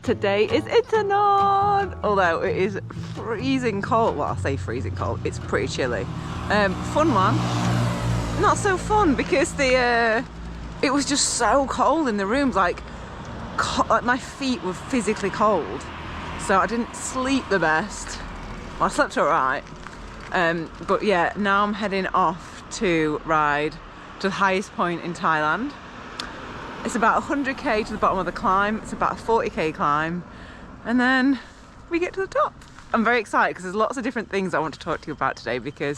today is Inthanon! Although it is freezing cold. Well, I'll say freezing cold. It's pretty chilly. Fun one. Not so fun because it was just so cold in the rooms. Like my feet were physically cold. So I didn't sleep the best. Well, I slept alright. But yeah, now I'm heading off to ride to the highest point in Thailand. It's about 100k to the bottom of the climb. It's about a 40k climb. And then we get to the top. I'm very excited because there's lots of different things I want to talk to you about today, because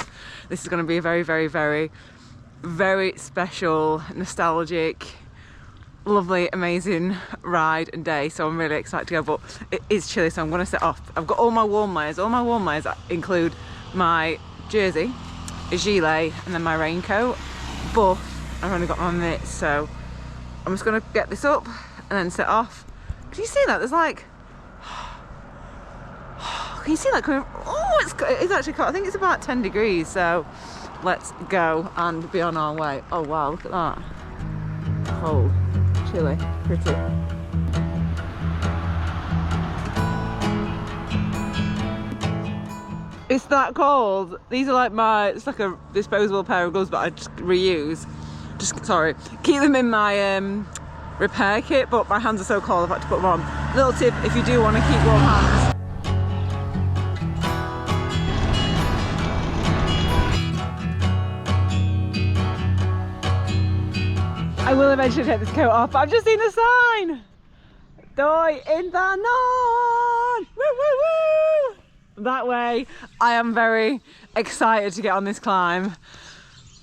this is going to be a very, very, very, very special, nostalgic, lovely, amazing ride and day. So I'm really excited to go, but it is chilly, so I'm going to set off. I've got all my warm layers. All my warm layers include my jersey, a gilet, and then my raincoat. But I've only got my mitts, so I'm just going to get this up and then set off. Can you see that? There's like... Can you see that coming? Oh, it's actually cold. I think it's about 10 degrees, so let's go and be on our way. Oh wow, look at that. Cold, chilly, pretty. It's that cold. These are like it's like a disposable pair of gloves, but I just reuse. Sorry, keep them in my repair kit, but my hands are so cold I've had to put them on. Little tip, if you do want to keep warm hands. I will eventually take this coat off, but I've just seen the sign! DOI INTHANON! Woo woo woo! That way, I am very excited to get on this climb.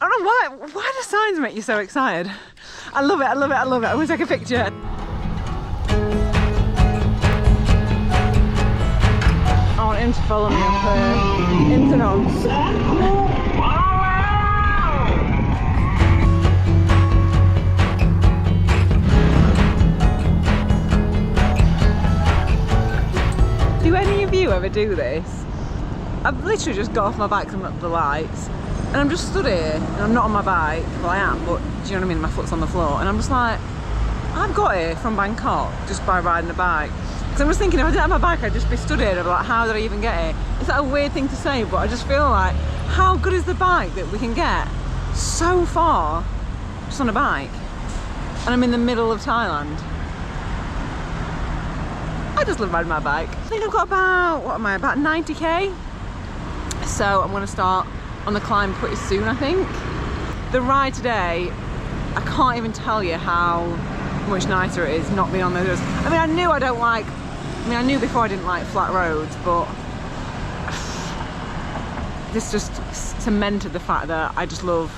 I don't know why do signs make you so excited? I love it, I love it, I love it. I'm gonna take a picture. I want him to follow me up Inthanon. Do any of you ever do this? I've literally just got off my bike and up the lights, and I'm just stood here, and I'm not on my bike. Well, I am, but do you know what I mean? My foot's on the floor, and I'm just like, I've got here from Bangkok just by riding a bike. Because I'm just thinking, if I didn't have my bike, I'd just be stood here, and I'd be like, how did I even get here? It's like a weird thing to say, but I just feel like, how good is the bike that we can get so far just on a bike? And I'm in the middle of Thailand. I just love riding my bike. I think I've got about, what am I, about 90k? So I'm going to start on the climb pretty soon, I think. The ride today, I can't even tell you how much nicer it is not being on those roads. I mean, I knew I knew before I didn't like flat roads, but this just cemented the fact that I just love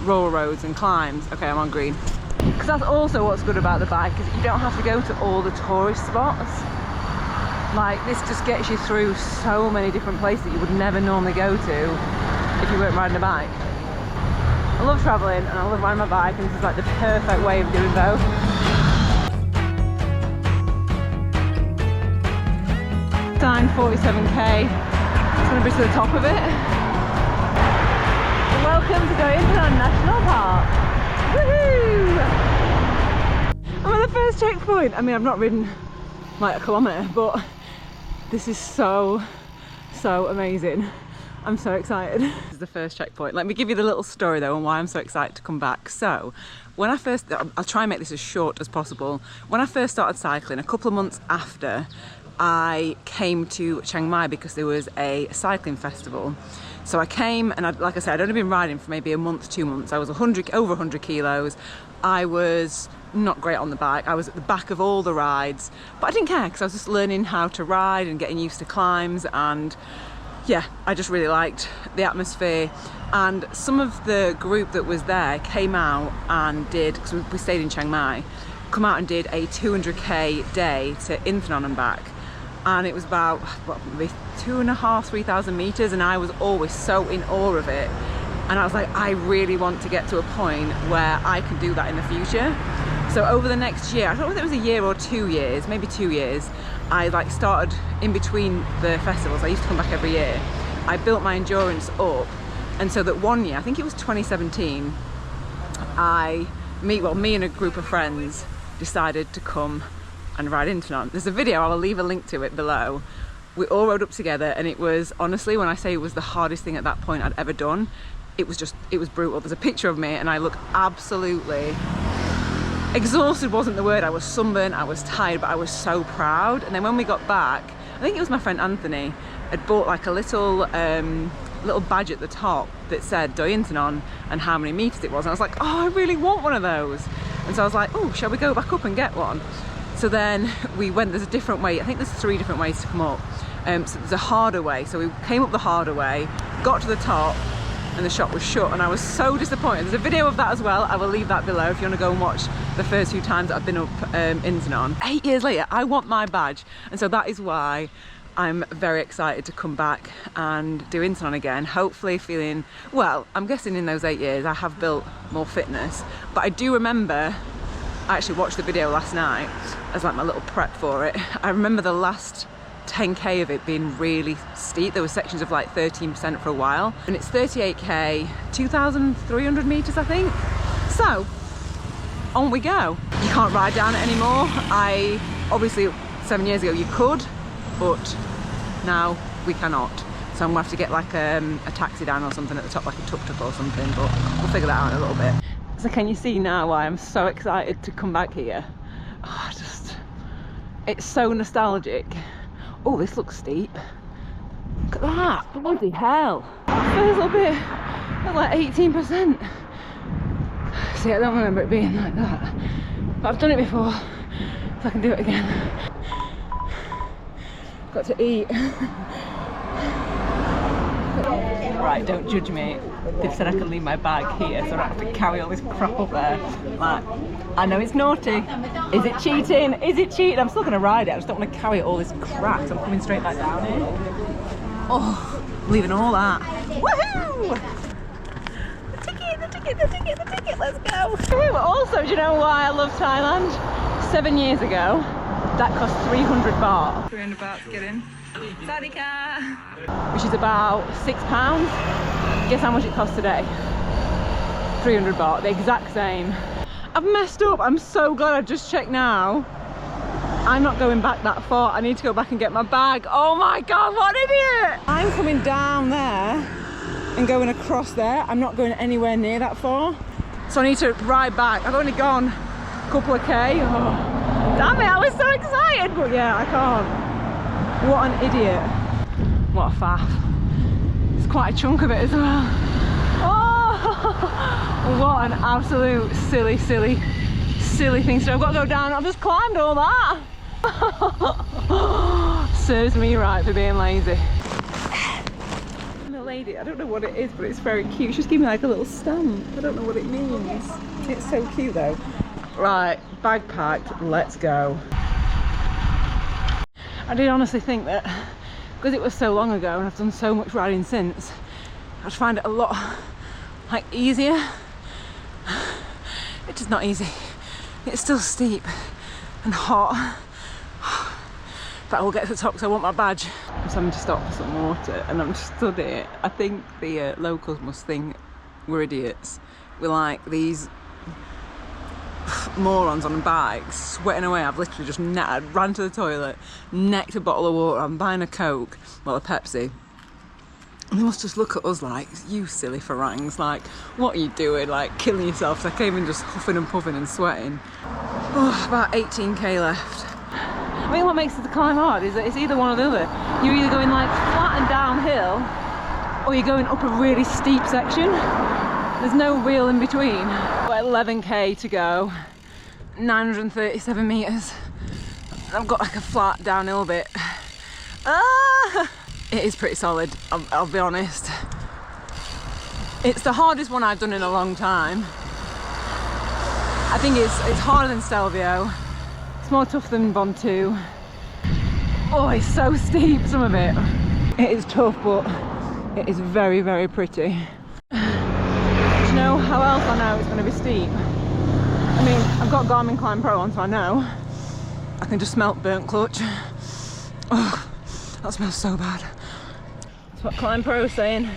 rural roads and climbs. Okay, I'm on green. Because that's also what's good about the bike, is you don't have to go to all the tourist spots. Like, this just gets you through so many different places that you would never normally go to if you weren't riding a bike. I love travelling and I love riding my bike, and this is like the perfect way of doing both. Sign 47k. It's going to be to the top of it. Welcome to DOI INTHANON National Park. Woohoo! I'm at the first checkpoint. I mean, I've not ridden like a kilometre, but this is so amazing. I'm so excited. This is the first checkpoint. Let me give you the little story though on why I'm so excited to come back. So when I first, I'll try and make this as short as possible. When I first started cycling, a couple of months after, I came to Chiang Mai because there was a cycling festival. So I came, and like I said, I'd only been riding for maybe a month, 2 months. I was over 100 kilos. I was not great on the bike. I was at the back of all the rides, but I didn't care because I was just learning how to ride and getting used to climbs, and yeah, I just really liked the atmosphere. And some of the group that was there came out and did, because we stayed in Chiang Mai, come out and did a 200k day to Inthanon and back. And it was about, what, maybe 2,500–3,000 meters, and I was always so in awe of it. And I was like, I really want to get to a point where I can do that in the future. So over the next year, I don't know whether it was a year or 2 years, maybe 2 years, I like started in between the festivals. I used to come back every year. I built my endurance up, and so that one year, I think it was 2017, me and a group of friends decided to come and ride Intanon. There's a video, I will leave a link to it below. We all rode up together, and it was, honestly, when I say it was the hardest thing at that point I'd ever done, it was brutal. There's a picture of me and I look absolutely exhausted, wasn't the word. I was sunburned, I was tired, but I was so proud. And then when we got back, I think it was my friend Anthony had bought like a little badge at the top that said DOI INTHANON and how many meters it was, and I was like, oh, I really want one of those. And so I was like, oh, shall we go back up and get one? So then we went, there's a different way, I think there's 3 different ways to come up. So there's a harder way, so we came up the harder way, got to the top, and the shop was shut, and I was so disappointed. There's a video of that as well, I will leave that below if you want to go and watch the first few times that I've been up Intanon. 8 years later, I want my badge, and so that is why I'm very excited to come back and do Intanon again, hopefully feeling, well, I'm guessing in those 8 years I have built more fitness, but I do remember, I actually watched the video last night as like my little prep for it. I remember the last 10k of it being really steep. There were sections of like 13% for a while, and it's 38k, 2,300 meters I think. So on we go. You can't ride down it anymore. I obviously 7 years ago you could, but now we cannot. So I'm gonna have to get like a taxi down or something at the top, like a tuk-tuk or something, but we'll figure that out in a little bit. So can you see now why I'm so excited to come back here? Oh, it's so nostalgic. Oh, this looks steep. Look at that, bloody hell. First little bit, that's like 18%. See, I don't remember it being like that, but I've done it before, so I can do it again. Got to eat. Right, don't judge me. They've said I can leave my bag here, so I don't have to carry all this crap up there. Like, I know it's naughty. Is it cheating? Is it cheating? I'm still going to ride it. I just don't want to carry all this crap, so I'm coming straight back down here. Oh, leaving all that. Woohoo! The ticket, let's go. Woohoo! Also, do you know why I love Thailand? 7 years ago, that cost 300 baht. 300 baht to get in. Sadika! Which is about £6. Guess how much it costs today? 300 baht, the exact same. I've messed up. I'm so glad I just checked now. I'm not going back that far. I need to go back and get my bag. Oh my god, what an idiot! I'm coming down there and going across there. I'm not going anywhere near that far. So I need to ride back. I've only gone a couple of K. Oh, damn it, I was so excited, but yeah, I can't. What an idiot. What a faff. It's quite a chunk of it as well. Oh, what an absolute silly thing to do. I've got to go down. I've just climbed all that. Serves me right for being lazy. The lady, I don't know what it is, but it's very cute. She's giving me like a little stamp. I don't know what it means. It's so cute though. Right, bag packed, let's go. I did honestly think that because it was so long ago and I've done so much riding since, I'd find it a lot like easier. It's just not easy. It's still steep and hot, but I will get to the top because I want my badge. I'm just having to stop for some water and I'm just stood here. I think the locals must think we're idiots. We're like these morons on bikes sweating away. I've literally just ran to the toilet, necked a bottle of water, I'm buying a Coke, well a Pepsi, and they must just look at us like, you silly farangs, like what are you doing, like killing yourself. So I came in just huffing and puffing and sweating. Oh, about 18k left. I mean, what makes it to climb hard is that it's either one or the other. You're either going like flat and downhill, or you're going up a really steep section. There's no real in between. Got 11k to go, 937 meters. I've got like a flat downhill bit. Ah! It is pretty solid, I'll be honest. It's the hardest one I've done in a long time. I think it's harder than Stelvio. It's more tough than Bond 2. Oh, it's so steep, some of it. It is tough, but it is very, very pretty. Do you know how else I know it's going to be steep? I mean, I've got Garmin Climb Pro on, so I know. I can just smell burnt clutch. Oh, that smells so bad. That's what Climb Pro is saying.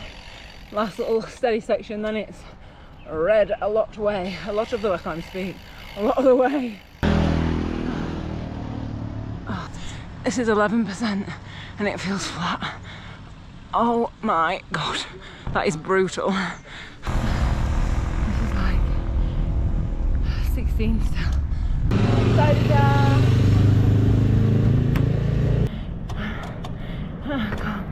Last little steady section, then it's red a lot way. A lot of the way, I can't speak. A lot of the way. This is 11% and it feels flat. Oh my god, that is brutal. This is like 16 still. Upside down. Calm.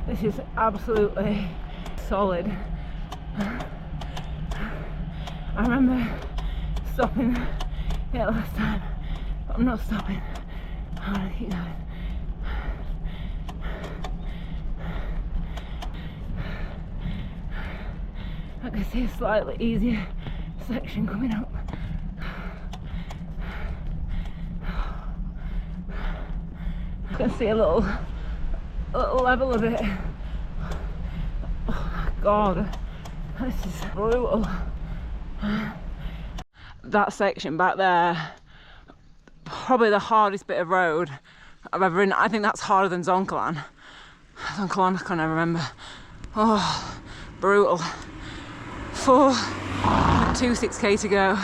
This is absolutely solid. I remember stopping it last time, but I'm not stopping. I'm gonna keep going. I can see a slightly easier section coming up. I can see a little level of it. Oh my god, this is brutal. That section back there, probably the hardest bit of road I've ever ridden. I think that's harder than Zoncolan. Zoncolan, I can't remember. Oh, brutal. 4.26k to go,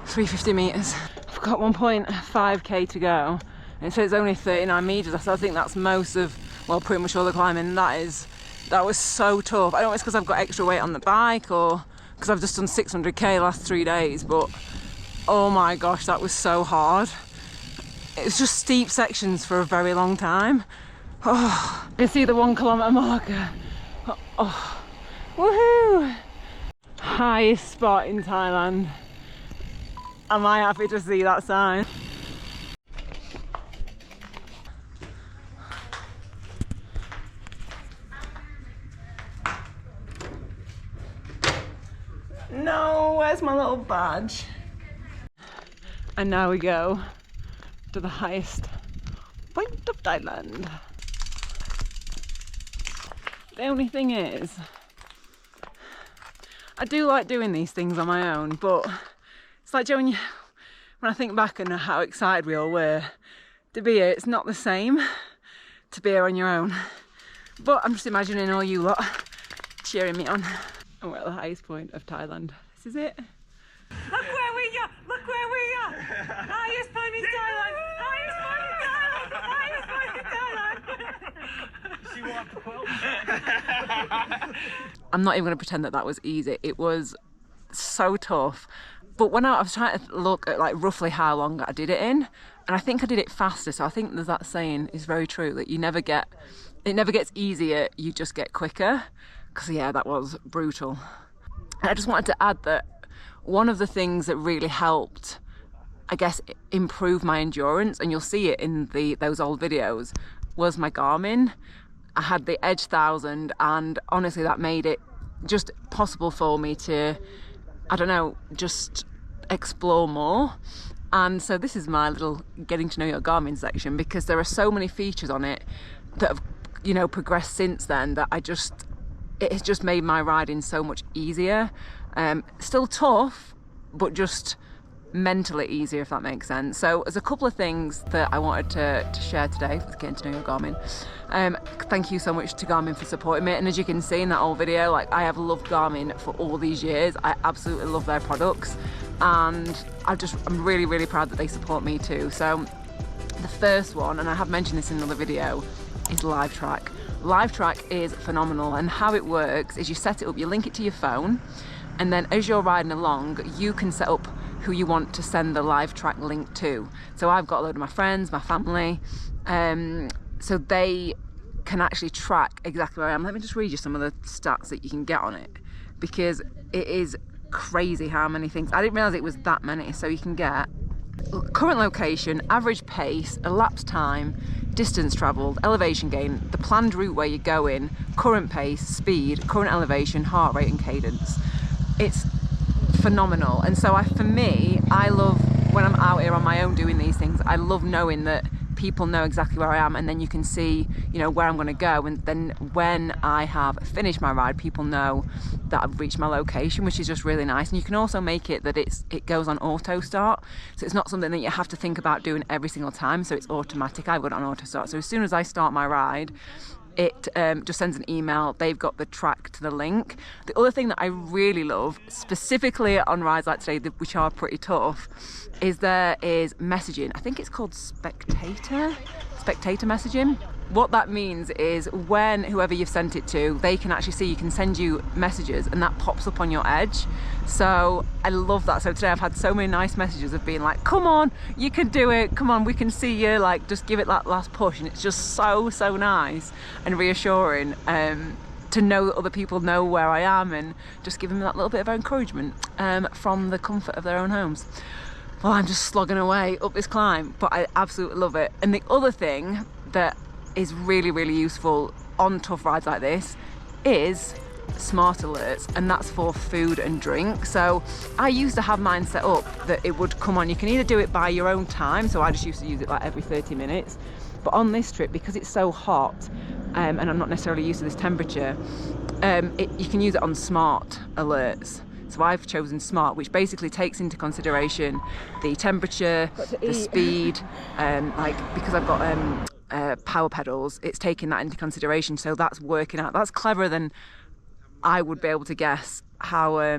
350 metres. I've got 1.5k to go. And it says only 39 metres, so I think that's most of, well, pretty much all the climbing. That was so tough. I don't know if it's because I've got extra weight on the bike or because I've just done 600k last 3 days, but oh my gosh, that was so hard. It was just steep sections for a very long time. Oh, you can see the 1 kilometre marker. Oh, woohoo! Highest spot in Thailand. Am I happy to see that sign? No, where's my little badge? And now we go to the highest point of Thailand. The only thing is, I do like doing these things on my own, but it's like, Joe, when I think back on how excited we all were to be here, it's not the same to be here on your own. But I'm just imagining all you lot cheering me on. And we're at the highest point of Thailand. This is it. Look where we are! Look where we are! Highest point in Thailand! Highest point in Thailand! Highest point in Thailand! She walked the quilt. I'm not even going to pretend that was easy. It was so tough. But when I was trying to look at like roughly how long I did it in, and I think I did it faster. So I think there's that saying is very true that it never gets easier. You just get quicker. Because yeah, that was brutal. And I just wanted to add that one of the things that really helped, I guess, improve my endurance, and you'll see it in those old videos, was my Garmin. I had the Edge 1000, and honestly that made it just possible for me to, I don't know, just explore more. And so this is my little getting to know your Garmin section, because there are so many features on it that have, you know, progressed since then that it has just made my riding so much easier. Still tough, but just mentally easier, if that makes sense. So there's a couple of things that I wanted to share today with getting to know your Garmin. Thank you so much to Garmin for supporting me. And as you can see in that old video, like, I have loved Garmin for all these years. I absolutely love their products. And I'm really, really proud that they support me too. So the first one, and I have mentioned this in another video, is LiveTrack. LiveTrack is phenomenal, and how it works is you set it up, you link it to your phone, and then as you're riding along, you can set up who you want to send the LiveTrack link to. So I've got a load of my friends, my family, so they can actually track exactly where I am. Let me just read you some of the stats that you can get on it, because it is crazy how many things. I didn't realise it was that many. So you can get current location, average pace, elapsed time, distance travelled, elevation gain, the planned route where you're going, current pace, speed, current elevation, heart rate and cadence. It's phenomenal. And so for me, I love when I'm out here on my own doing these things, I love knowing that people know exactly where I am, and then you can see, you know, where I'm going to go, and then when I have finished my ride, people know that I've reached my location, which is just really nice. And you can also make it that it goes on auto start, so it's not something that you have to think about doing every single time, so it's automatic. I've got it on auto start, so as soon as I start my ride, it just sends an email. They've got the track to the link. The other thing that I really love, specifically on rides like today, which are pretty tough, is there is messaging. I think it's called spectator messaging. What that means is when whoever you've sent it to, they can actually see, you can send you messages and that pops up on your edge. So I love that. So today I've had so many nice messages of being like, come on, you can do it, come on, we can see you, like just give it that last push. And it's just so nice and reassuring to know that other people know where I am, and just give them that little bit of encouragement from the comfort of their own homes. Well, I'm just slogging away up this climb, but I absolutely love it. And the other thing that is really useful on tough rides like this is smart alerts, and that's for food and drink. So I used to have mine set up that it would come on. You can either do it by your own time, so I just used to use it like every 30 minutes, but on this trip, because it's so hot and I'm not necessarily used to this temperature, you can use it on smart alerts. So I've chosen smart, which basically takes into consideration the temperature, the speed, like because I've got power pedals, it's taking that into consideration. So that's working out. That's cleverer than I would be able to guess how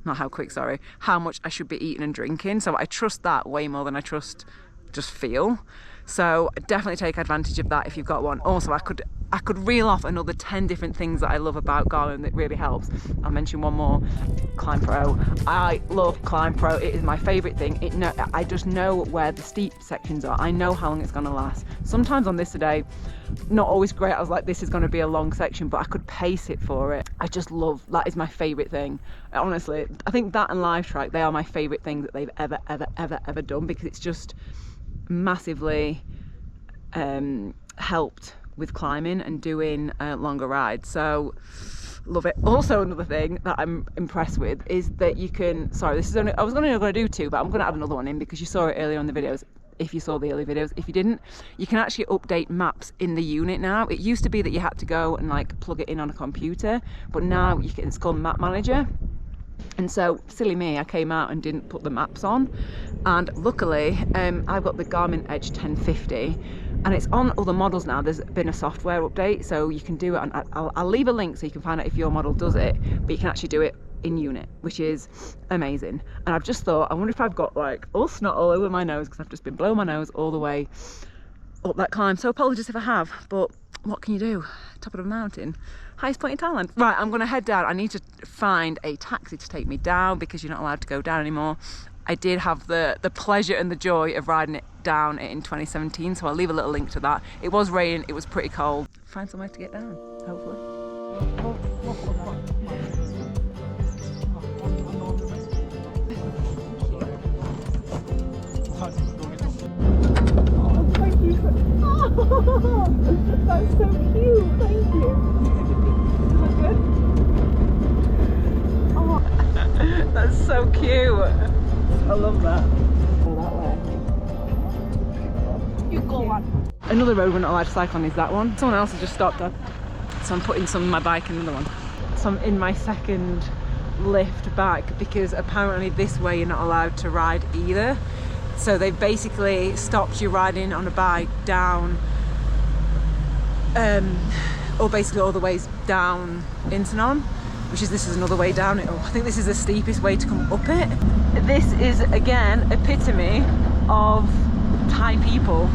much I should be eating and drinking. So I trust that way more than I trust just feel. So definitely take advantage of that if you've got one. Also, I could reel off another 10 different things that I love about Garmin that really helps. I'll mention one more. Climb Pro. I love Climb Pro. It is my favourite thing. I just know where the steep sections are. I know how long it's going to last. Sometimes on this today, not always great. I was like, this is going to be a long section, but I could pace it for it. I just love, that is my favourite thing. Honestly, I think that and Live Track, they are my favourite things that they've ever done, because it's just massively helped with climbing and doing longer rides. So love it. Also, another thing that I'm impressed with is that you can, sorry, this is only, I was only going to do two, but I'm going to add another one in because you saw it earlier on the videos. If you saw the early videos, if you didn't, you can actually update maps in the unit now. It used to be that you had to go and like plug it in on a computer, but now you can, it's called Map Manager. And so, silly me, I came out and didn't put the maps on, and luckily I've got the Garmin Edge 1050 and it's on other models now. There's been a software update, so you can do it on, I'll leave a link so you can find out if your model does it, but you can actually do it in unit, which is amazing. And I've just thought, I wonder if I've got like all snot all over my nose because I've just been blowing my nose all the way up that climb. So apologies if I have, but what can you do? Top of a mountain, highest point in Thailand. Right, I'm gonna head down. I need to find a taxi to take me down because you're not allowed to go down anymore. I did have the pleasure and the joy of riding it down in 2017, so I'll leave a little link to that. It was raining, it was pretty cold. Find somewhere to get down, hopefully. Oh, that's so cute, thank you. Is that good? Oh, that's so cute. I love that. Go that way. You go on. Another road we're not allowed to cycle on is that one. Someone else has just stopped up, so I'm putting some of my bike in another one. So I'm in my second lift back because apparently this way you're not allowed to ride either. So they've basically stopped you riding on a bike down, or basically all the ways down Inthanon, this is another way down it. Oh, I think this is the steepest way to come up it. This is again epitome of Thai people.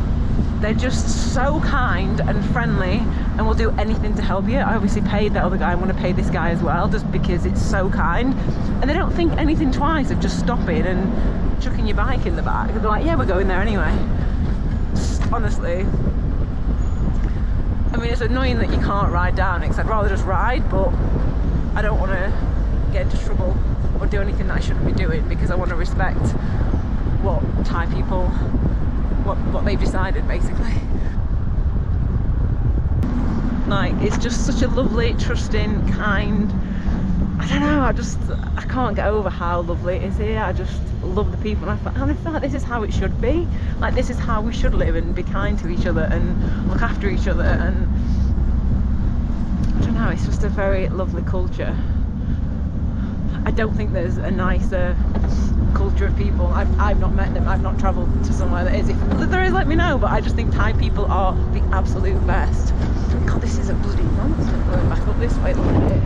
They're just so kind and friendly and will do anything to help you. I obviously paid that other guy, I'm going to pay this guy as well just because it's so kind, and they don't think anything twice of just stopping and chucking your bike in the back. They're like, yeah, we're going there anyway. Honestly, I mean, it's annoying that you can't ride down it because I'd rather just ride, but I don't want to get into trouble or do anything that I shouldn't be doing because I want to respect what Thai people, what they've decided basically. Like, it's just such a lovely, trusting, kind, I don't know, I can't get over how lovely it is here. I just love the people, and I feel like this is how it should be. Like, this is how we should live and be kind to each other and look after each other, and I don't know, it's just a very lovely culture. I don't think there's a nicer culture of people. I've not met them, I've not travelled to somewhere that is. If there is, let me know, but I just think Thai people are the absolute best. God, this is a bloody monster going back up this way, look at it.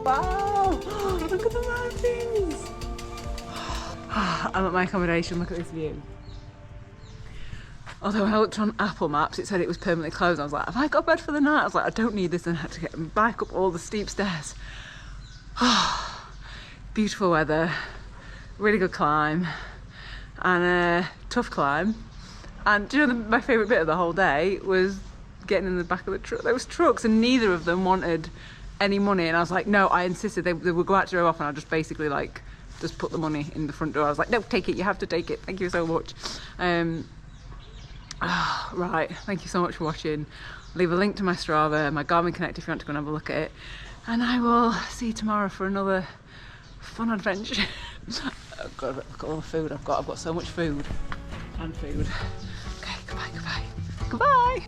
Wow, look at the mountains. I'm at my accommodation, look at this view. Although when I looked on Apple Maps, it said it was permanently closed. I was like, have I got bed for the night? I was like, I don't need this, and I had to get back up all the steep stairs. Beautiful weather, really good climb, and a tough climb. And do you know my favourite bit of the whole day was getting in the back of the truck. There was trucks, and neither of them wanted any money, and I was like, no, I insisted they would go out to drove off, and I just basically like just put the money in the front door. I was like, no, take it, you have to take it, thank you so much. Right, thank you so much for watching. Leave a link to my Strava, my Garmin Connect if you want to go and have a look at it, and I will see you tomorrow for another fun adventure. Oh God, look at all the food I've got so much food and food. Okay, goodbye.